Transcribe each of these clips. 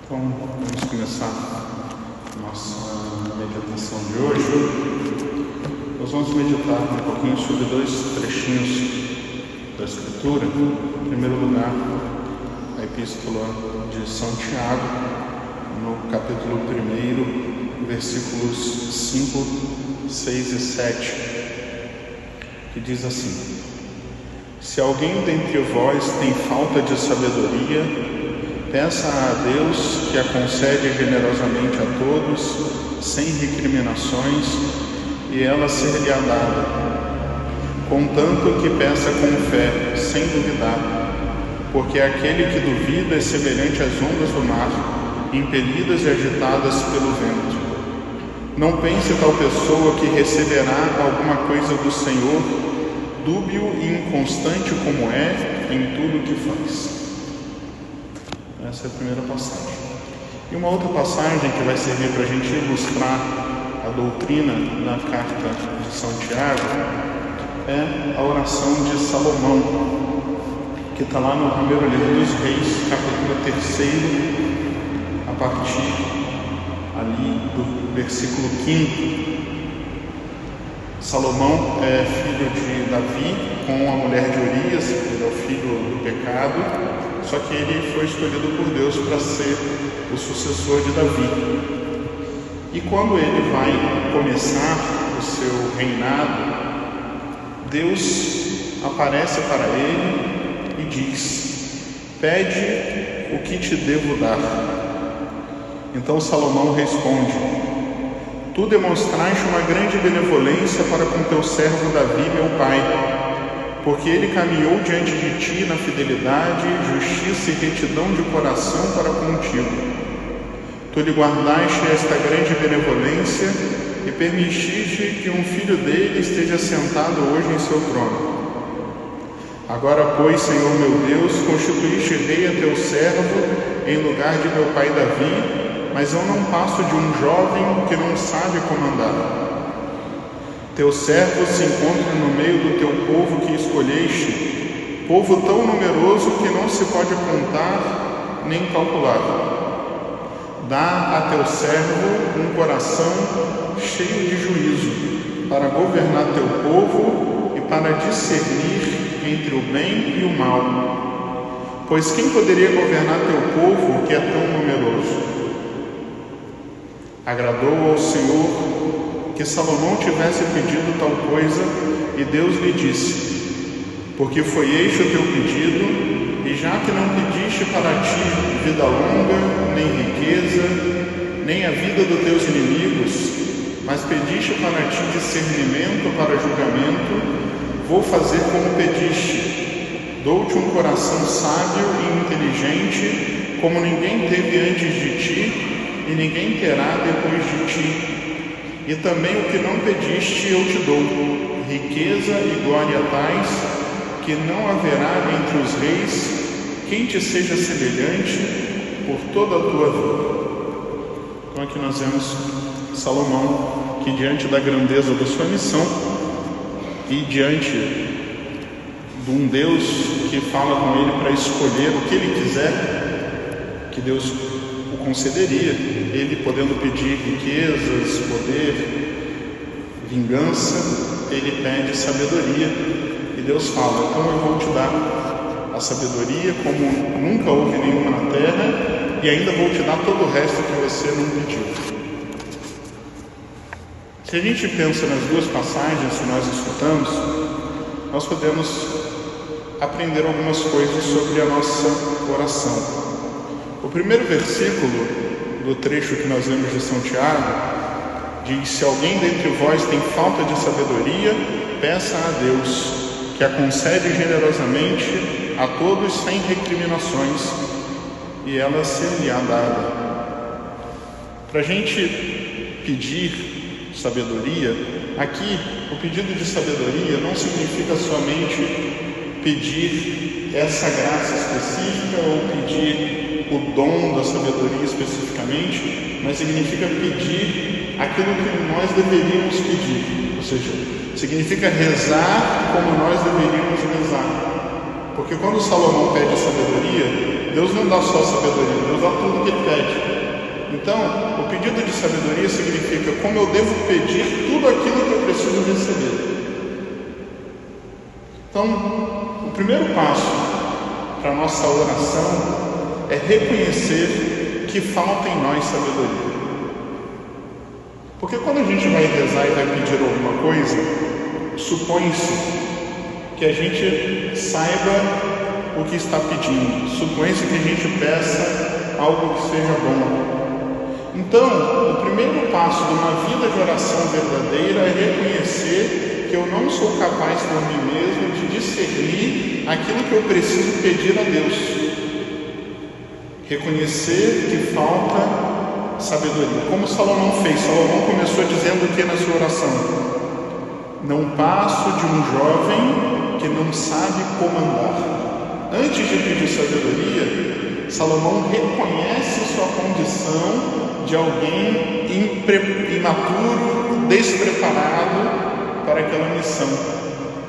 Então, vamos começar nossa meditação de hoje. Nós vamos meditar um pouquinho sobre dois trechinhos da Escritura. Em primeiro lugar, a Epístola de São Tiago, no capítulo 1, versículos 5, 6 e 7, que diz assim: Se alguém dentre vós tem falta de sabedoria, peça a Deus, que a concede generosamente a todos, sem recriminações, e ela ser-lhe dada, contanto que peça com fé, sem duvidar, porque aquele que duvida é semelhante às ondas do mar, impelidas e agitadas pelo vento. Não pense tal pessoa que receberá alguma coisa do Senhor, dúbio e inconstante como é em tudo o que faz. Essa é a primeira passagem. E uma outra passagem que vai servir para a gente ilustrar a doutrina na carta de São Tiago é a oração de Salomão, que está lá no primeiro livro dos Reis, capítulo 3, a partir ali do versículo 5. Salomão é filho de Davi com a mulher de Urias, ele é o filho do pecado, só que ele foi escolhido por Deus para ser o sucessor de Davi. E quando ele vai começar o seu reinado, Deus aparece para ele e diz: pede o que te devo dar. Então Salomão responde: Tu demonstraste uma grande benevolência para com teu servo Davi, meu pai, porque ele caminhou diante de ti na fidelidade, justiça e retidão de coração para contigo. Tu lhe guardaste esta grande benevolência e permitiste que um filho dele esteja sentado hoje em seu trono. Agora, pois, Senhor meu Deus, constituíste rei a teu servo em lugar de meu pai Davi, mas eu não passo de um jovem que não sabe comandar. Teu servo se encontra no meio do teu povo que escolheste, povo tão numeroso que não se pode contar nem calcular. Dá a teu servo um coração cheio de juízo, para governar teu povo e para discernir entre o bem e o mal. Pois quem poderia governar teu povo que é tão numeroso? Agradou ao Senhor que Salomão tivesse pedido tal coisa, e Deus lhe disse: porque foi este o teu pedido, e já que não pediste para ti vida longa, nem riqueza, nem a vida dos teus inimigos, mas pediste para ti discernimento para julgamento, vou fazer como pediste. Dou-te um coração sábio e inteligente, como ninguém teve antes de ti, e ninguém terá depois de ti. E também o que não pediste eu te dou, riqueza e glória tais, que não haverá entre os reis quem te seja semelhante por toda a tua vida. Então aqui nós vemos Salomão, que diante da grandeza da sua missão e diante de um Deus que fala com ele para escolher o que ele quiser, que Deus o concederia, ele podendo pedir riquezas, poder, vingança, ele pede sabedoria, e Deus fala: então eu vou te dar a sabedoria como nunca houve nenhuma na terra, e ainda vou te dar todo o resto que você não pediu. Se a gente pensa nas duas passagens que nós escutamos, nós podemos aprender algumas coisas sobre a nossa oração. O primeiro versículo do trecho que nós lemos de São Tiago diz: se alguém dentre vós tem falta de sabedoria, peça a Deus, que a concede generosamente a todos sem recriminações, e ela ser-lhe-á dada. Para a gente pedir sabedoria, aqui o pedido de sabedoria não significa somente pedir essa graça específica ou pedir o dom da sabedoria especificamente, mas significa pedir aquilo que nós deveríamos pedir, ou seja, significa rezar como nós deveríamos rezar. Porque quando Salomão pede sabedoria, Deus não dá só sabedoria, Deus dá tudo o que Ele pede. Então, o pedido de sabedoria significa como eu devo pedir tudo aquilo que eu preciso receber. Então, o primeiro passo para a nossa oração é reconhecer que falta em nós sabedoria. Porque quando a gente vai rezar e vai pedir alguma coisa, supõe-se que a gente saiba o que está pedindo, supõe-se que a gente peça algo que seja bom. Então, o primeiro passo de uma vida de oração verdadeira é reconhecer que eu não sou capaz por mim mesmo de discernir aquilo que eu preciso pedir a Deus. Reconhecer que falta sabedoria. Como Salomão fez? Salomão começou dizendo o que na sua oração? Não passo de um jovem que não sabe comandar. Antes de pedir sabedoria, Salomão reconhece sua condição de alguém imaturo, despreparado para aquela missão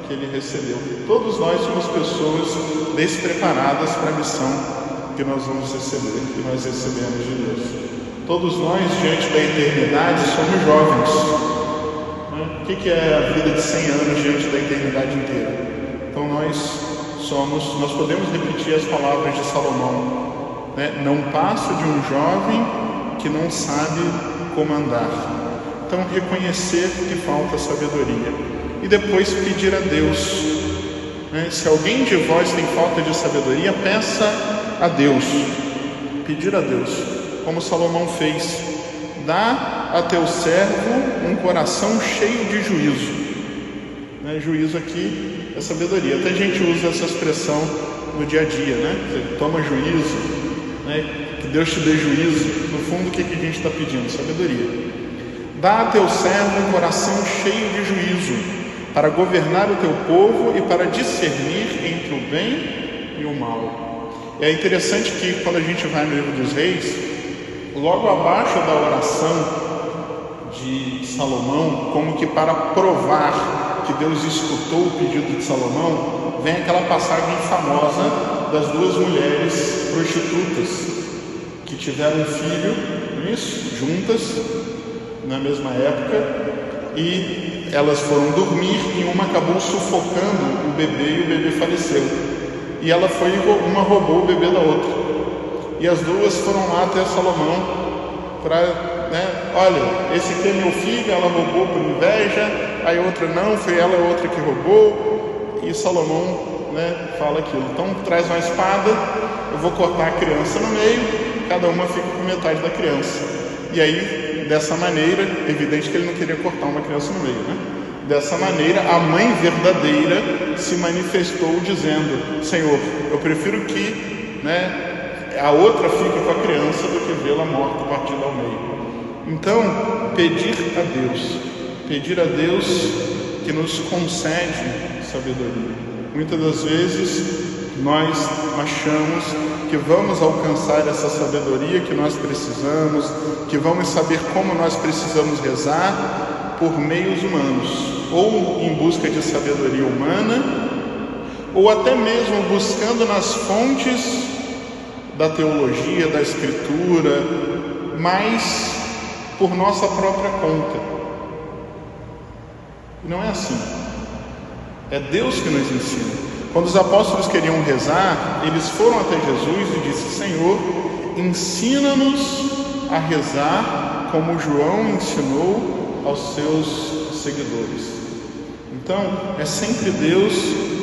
que ele recebeu. Todos nós somos pessoas despreparadas para a missão que nós vamos receber, que nós recebemos de Deus. Todos nós, diante da eternidade, somos jovens. O que é a vida de 100 anos diante da eternidade inteira? Então nós podemos repetir as palavras de Salomão, né? Não passo de um jovem que não sabe comandar. Então, reconhecer que falta sabedoria e depois pedir a Deus, né? Se alguém de vós tem falta de sabedoria, peça a Deus. Pedir a Deus, como Salomão fez: dá a teu servo um coração cheio de juízo, né? Juízo aqui é sabedoria. Até a gente usa essa expressão no dia a dia, né? Você toma juízo, né? Que Deus te dê juízo. No fundo, o que a gente está pedindo? Sabedoria. Dá a teu servo um coração cheio de juízo, para governar o teu povo e para discernir entre o bem e o mal. É interessante que quando a gente vai no livro dos Reis, logo abaixo da oração de Salomão, como que para provar que Deus escutou o pedido de Salomão, vem aquela passagem famosa das duas mulheres prostitutas que tiveram um filho, isso, juntas, na mesma época, e elas foram dormir e uma acabou sufocando o bebê e o bebê faleceu. E ela foi, uma roubou o bebê da outra. E as duas foram lá até Salomão para, né, olha, esse aqui é meu filho, ela roubou por inveja, aí outra não, foi ela a outra que roubou. E Salomão, né, fala aquilo. Então traz uma espada, eu vou cortar a criança no meio, cada uma fica com metade da criança. E aí, dessa maneira, evidente que ele não queria cortar uma criança no meio, né? Dessa maneira, a mãe verdadeira se manifestou dizendo: Senhor, eu prefiro que, né, a outra fique com a criança do que vê-la morta partida ao meio. Então, pedir a Deus que nos concede sabedoria. Muitas das vezes nós achamos que vamos alcançar essa sabedoria que nós precisamos, que vamos saber como nós precisamos rezar por meios humanos, ou em busca de sabedoria humana, ou até mesmo buscando nas fontes da teologia, da escritura, mas por nossa própria conta. E não é assim. É Deus que nos ensina. Quando os apóstolos queriam rezar, eles foram até Jesus e disseram: Senhor, ensina-nos a rezar como João ensinou aos seus seguidores. Então, é sempre Deus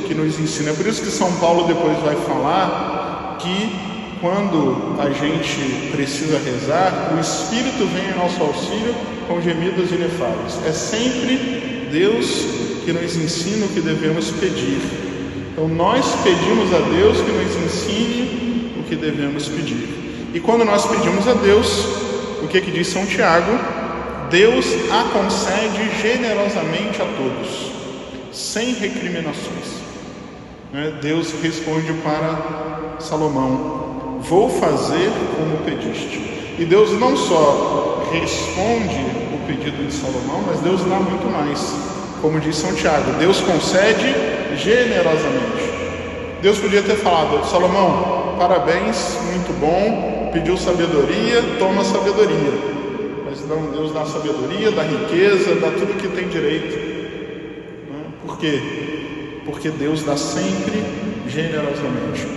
que nos ensina. É por isso que São Paulo depois vai falar que quando a gente precisa rezar, o Espírito vem em nosso auxílio com gemidos inefáveis. É sempre Deus que nos ensina o que devemos pedir. Então nós pedimos a Deus que nos ensine o que devemos pedir. E quando nós pedimos a Deus, o que diz São Tiago? Deus a concede generosamente a todos, sem recriminações. Deus responde para Salomão: vou fazer como pediste. E Deus não só responde o pedido de Salomão, mas Deus dá muito mais. Como diz São Tiago, Deus concede generosamente. Deus podia ter falado: Salomão, parabéns, muito bom, pediu sabedoria, toma sabedoria. Mas não, Deus dá sabedoria, dá riqueza, dá tudo que tem direito. Por quê? Porque Deus dá sempre generosamente.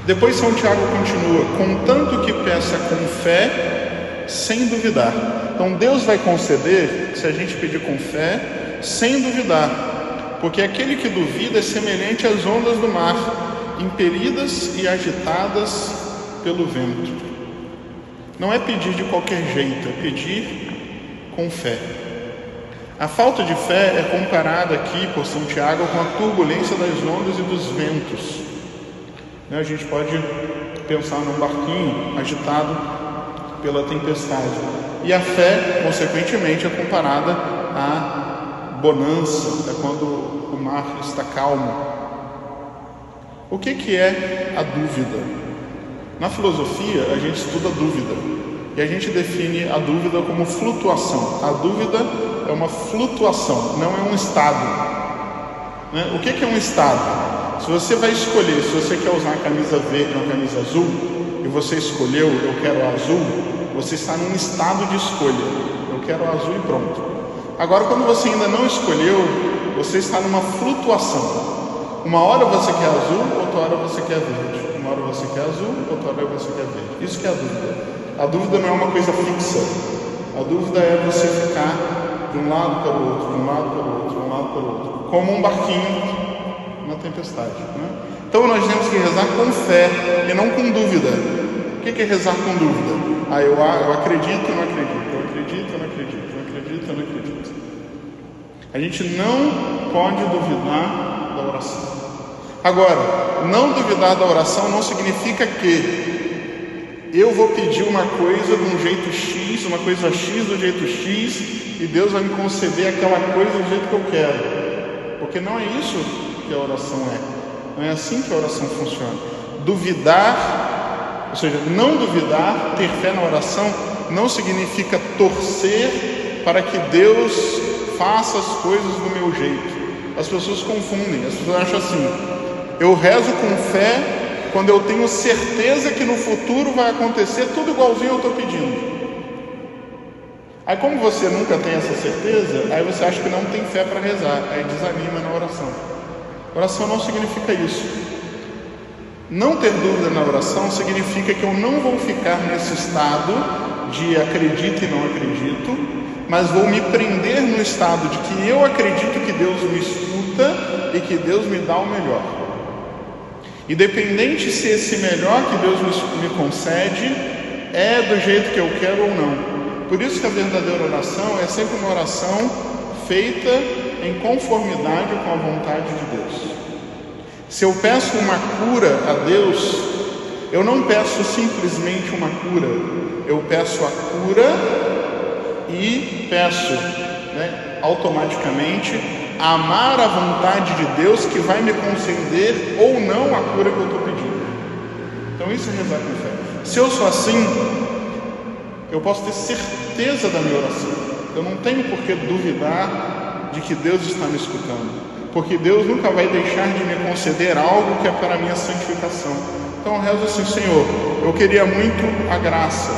Depois São Tiago continua: contanto que peça com fé, sem duvidar. Então Deus vai conceder se a gente pedir com fé, sem duvidar, porque aquele que duvida é semelhante às ondas do mar, impelidas e agitadas pelo vento. Não é pedir de qualquer jeito, é pedir com fé. A falta de fé é comparada aqui por São Tiago com a turbulência das ondas e dos ventos. A gente pode pensar num barquinho agitado pela tempestade. E a fé, consequentemente, é comparada à bonança, é quando o mar está calmo. O que é a dúvida? Na filosofia, a gente estuda a dúvida. E a gente define a dúvida como flutuação. A dúvida é uma flutuação, não é um estado. O que é um estado? Se você vai escolher, se você quer usar uma camisa verde ou uma camisa azul, e você escolheu, eu quero azul, você está num estado de escolha. Eu quero azul e pronto. Agora, quando você ainda não escolheu, você está numa flutuação. Uma hora você quer azul, outra hora você quer verde. Uma hora você quer azul, outra hora você quer verde. Isso que é a dúvida. A dúvida não é uma coisa fixa. A dúvida é você ficar de um lado para o outro, de um lado para o outro, de um lado para o outro, como um barquinho na tempestade. Então nós temos que rezar com fé e não com dúvida. O que é rezar com dúvida? Eu acredito, eu não acredito, eu acredito, eu não acredito, eu acredito, eu não acredito. A gente não pode duvidar da oração. Agora, não duvidar da oração não significa que eu vou pedir uma coisa de um jeito X, uma coisa X do jeito X, e Deus vai me conceder aquela coisa do jeito que eu quero. Porque não é isso que a oração é. Não é assim que a oração funciona. Duvidar, ou seja, não duvidar, ter fé na oração, não significa torcer para que Deus faça as coisas do meu jeito. As pessoas confundem, as pessoas acham assim: eu rezo com fé quando eu tenho certeza que no futuro vai acontecer tudo igualzinho eu estou pedindo. Aí, como você nunca tem essa certeza, aí você acha que não tem fé para rezar, aí desanima na oração. Oração não significa isso. Não ter dúvida na oração significa que eu não vou ficar nesse estado de acredito e não acredito, mas vou me prender no estado de que eu acredito que Deus me escuta e que Deus me dá o melhor. Independente se esse melhor que Deus me concede é do jeito que eu quero ou não. Por isso que a verdadeira oração é sempre uma oração feita em conformidade com a vontade de Deus. Se eu peço uma cura a Deus, eu não peço simplesmente uma cura, eu peço a cura e peço, automaticamente, amar a vontade de Deus que vai me conceder ou não a cura que eu estou pedindo. Então isso é rezar com fé. Se eu sou assim, eu posso ter certeza da minha oração. Eu não tenho por que duvidar de que Deus está me escutando, porque Deus nunca vai deixar de me conceder algo que é para a minha santificação. Então eu rezo assim: Senhor, eu queria muito a graça,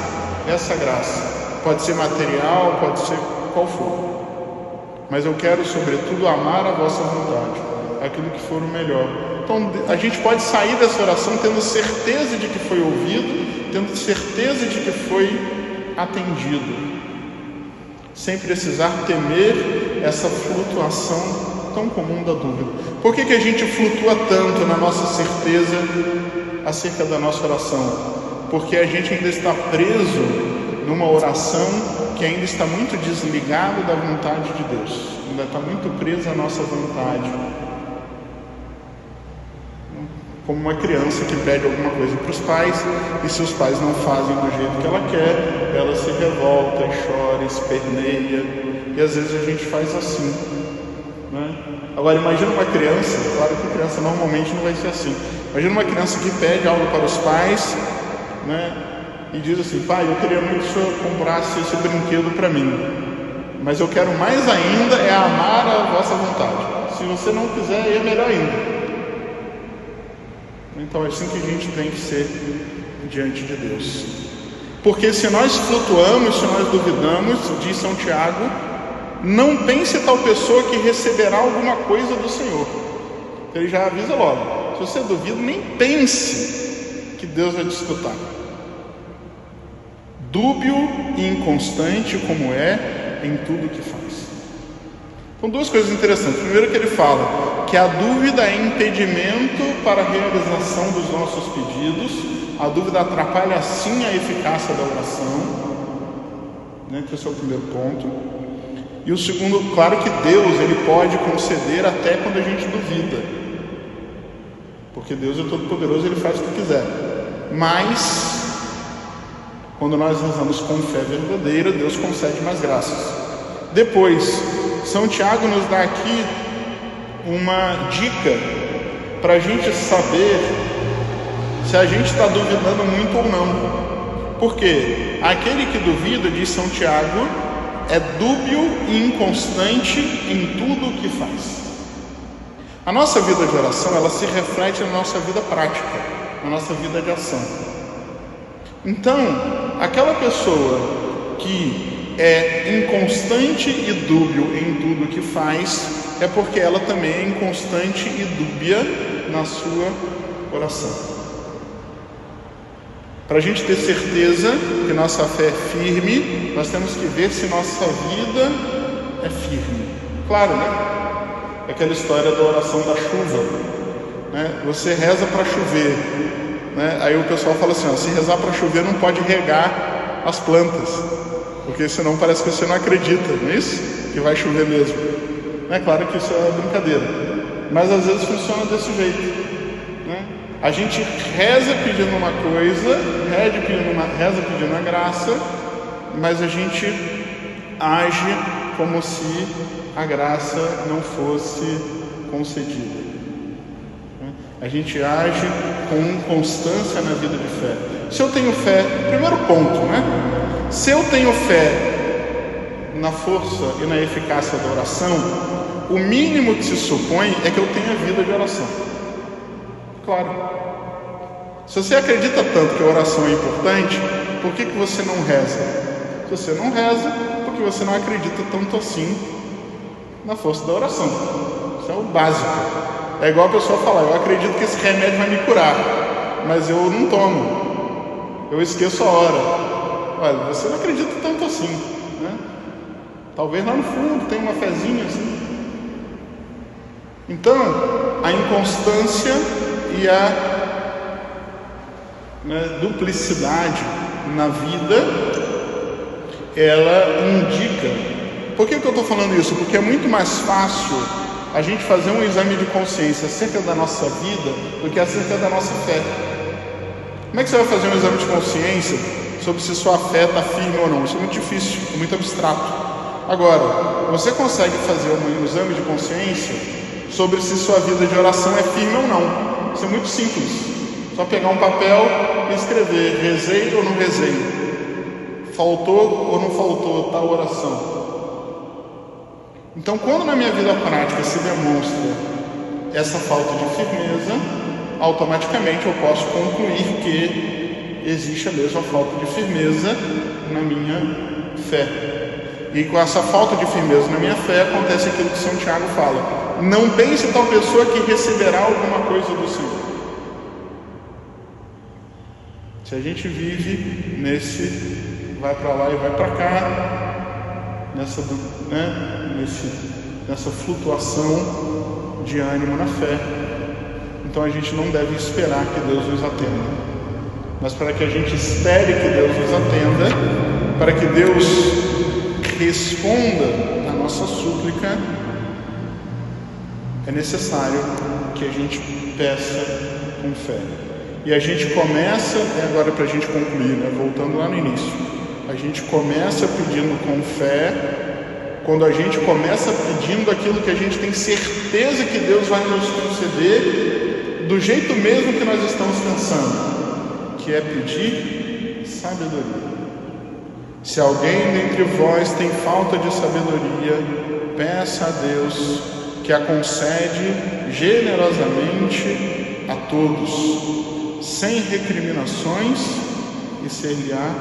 essa graça, pode ser material, pode ser qual for, mas eu quero sobretudo amar a vossa vontade, aquilo que for o melhor. Então a gente pode sair dessa oração tendo certeza de que foi ouvido, tendo certeza de que foi atendido, sem precisar temer essa flutuação tão comum da dúvida. Por que a gente flutua tanto na nossa certeza acerca da nossa oração? Porque a gente ainda está preso numa oração que ainda está muito desligado da vontade de Deus, ainda está muito preso à nossa vontade. Como uma criança que pede alguma coisa para os pais, e se os pais não fazem do jeito que ela quer, ela se revolta, chora, esperneia, e às vezes a gente faz assim, Agora imagina uma criança, claro que criança normalmente não vai ser assim, imagina uma criança que pede algo para os pais, e diz assim: pai, eu queria muito que o senhor comprasse esse brinquedo para mim, mas eu quero mais ainda é amar a vossa vontade. Se você não quiser, é melhor ainda. Então é assim que a gente tem que ser diante de Deus. Porque se nós flutuamos, se nós duvidamos, diz São Tiago, não pense tal pessoa que receberá alguma coisa do Senhor. Ele já avisa logo: se você duvida, nem pense que Deus vai te escutar. Dúbio e inconstante como é em tudo que faz. Então, duas coisas interessantes. Primeiro, que ele fala que a dúvida é impedimento para a realização dos nossos pedidos. A dúvida atrapalha sim a eficácia da oração, né? Esse é o primeiro ponto. E o segundo, claro que Deus ele pode conceder até quando a gente duvida, porque Deus é todo poderoso, ele faz o que quiser. Mas quando nós rezamos com fé verdadeira, Deus concede mais graças. Depois, São Tiago nos dá aqui uma dica para a gente saber se a gente está duvidando muito ou não. Porque aquele que duvida, diz São Tiago, é dúbio e inconstante em tudo o que faz. A nossa vida de oração, ela se reflete na nossa vida prática, na nossa vida de ação. Então, aquela pessoa que é inconstante e dúbio em tudo o que faz, é porque ela também é inconstante e dúbia na sua oração. Para a gente ter certeza que nossa fé é firme, nós temos que ver se nossa vida é firme. Claro, né? É aquela história da oração da chuva, né? Você reza para chover, né? Aí o pessoal fala assim, ó, se rezar para chover não pode regar as plantas, porque senão parece que você não acredita, não é isso? Que vai chover mesmo. É claro que isso é brincadeira, mas às vezes funciona desse jeito, né? A gente reza pedindo uma coisa, reza pedindo a graça, mas a gente age como se a graça não fosse concedida. A gente age com inconstância na vida de fé. Se eu tenho fé, primeiro ponto, né? Se eu tenho fé na força e na eficácia da oração, o mínimo que se supõe é que eu tenha vida de oração. Claro. Se você acredita tanto que a oração é importante, por que você não reza? Se você não reza, porque você não acredita tanto assim na força da oração. Isso é o básico. É igual a pessoa falar, eu acredito que esse remédio vai me curar, mas eu não tomo, eu esqueço a hora. Olha, você não acredita tanto assim, né? Talvez lá no fundo tenha uma fezinha assim. Então, a inconstância e a duplicidade na vida, ela indica. Por que eu estou falando isso? Porque é muito mais fácil a gente fazer um exame de consciência acerca da nossa vida do que acerca da nossa fé. Como é que você vai fazer um exame de consciência sobre se sua fé está firme ou não? Isso é muito difícil, é muito abstrato. Agora, você consegue fazer um exame de consciência sobre se sua vida de oração é firme ou não. Isso é muito simples. Só pegar um papel e escrever, rezei ou não rezei, faltou ou não faltou tal oração. Então, quando na minha vida prática se demonstra essa falta de firmeza, automaticamente eu posso concluir que existe a mesma falta de firmeza na minha fé. E com essa falta de firmeza na minha fé, acontece aquilo que São Tiago fala: não pense tal pessoa que receberá alguma coisa do Senhor. Se a gente vive nesse vai para lá e vai para cá, nessa flutuação de ânimo na fé, então a gente não deve esperar que Deus nos atenda. Mas para que a gente espere que Deus nos atenda, para que Deus responda a nossa súplica, é necessário que a gente peça com fé. E a gente começa, agora para a gente concluir, voltando lá no início, a gente começa pedindo com fé, quando a gente começa pedindo aquilo que a gente tem certeza que Deus vai nos conceder, do jeito mesmo que nós estamos pensando, que é pedir sabedoria. Se alguém dentre vós tem falta de sabedoria, peça a Deus, que a concede generosamente a todos, sem recriminações, e ser-lhe-á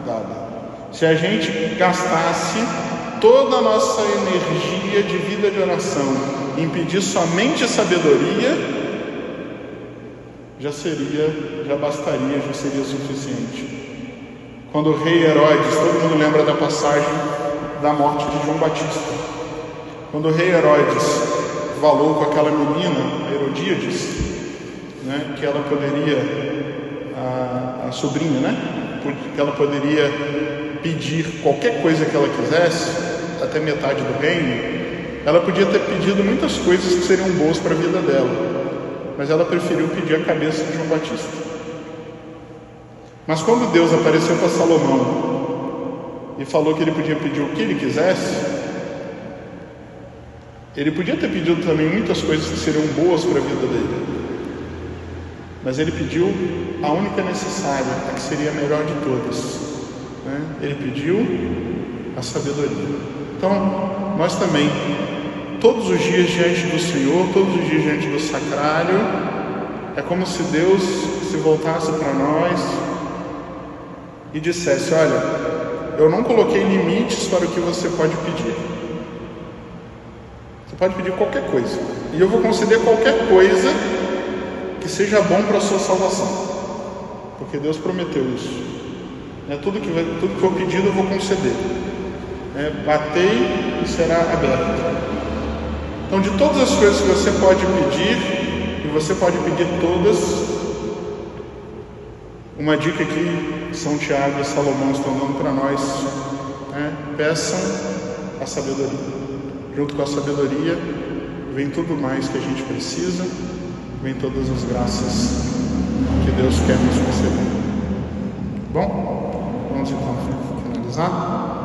dada. Se a gente gastasse toda a nossa energia de vida de oração em pedir somente sabedoria, já bastaria, já seria suficiente. Quando o rei Herodes, todo mundo lembra da passagem da morte de João Batista. Quando o rei Herodes falou com aquela menina, Herodíades, né, que ela poderia, a sobrinha, né, que ela poderia pedir qualquer coisa que ela quisesse, até metade do reino, ela podia ter pedido muitas coisas que seriam boas para a vida dela, mas ela preferiu pedir a cabeça de João Batista. Mas quando Deus apareceu para Salomão e falou que ele podia pedir o que ele quisesse, ele podia ter pedido também muitas coisas que seriam boas para a vida dele, mas ele pediu a única necessária, a que seria a melhor de todas, né? Ele pediu a sabedoria. Então, nós também, todos os dias diante do Senhor, todos os dias diante do sacrário, é como se Deus se voltasse para nós e dissesse: olha, eu não coloquei limites para o que você pode pedir. Você pode pedir qualquer coisa, e eu vou conceder qualquer coisa que seja bom para a sua salvação, porque Deus prometeu isso. Tudo que for pedido eu vou conceder. Batei e será aberto. Então, de todas as coisas que você pode pedir, e você pode pedir todas, uma dica que São Tiago e Salomão estão dando para nós, peçam a sabedoria. Junto com a sabedoria vem tudo mais que a gente precisa, vem todas as graças que Deus quer nos conceder. Bom, vamos então finalizar.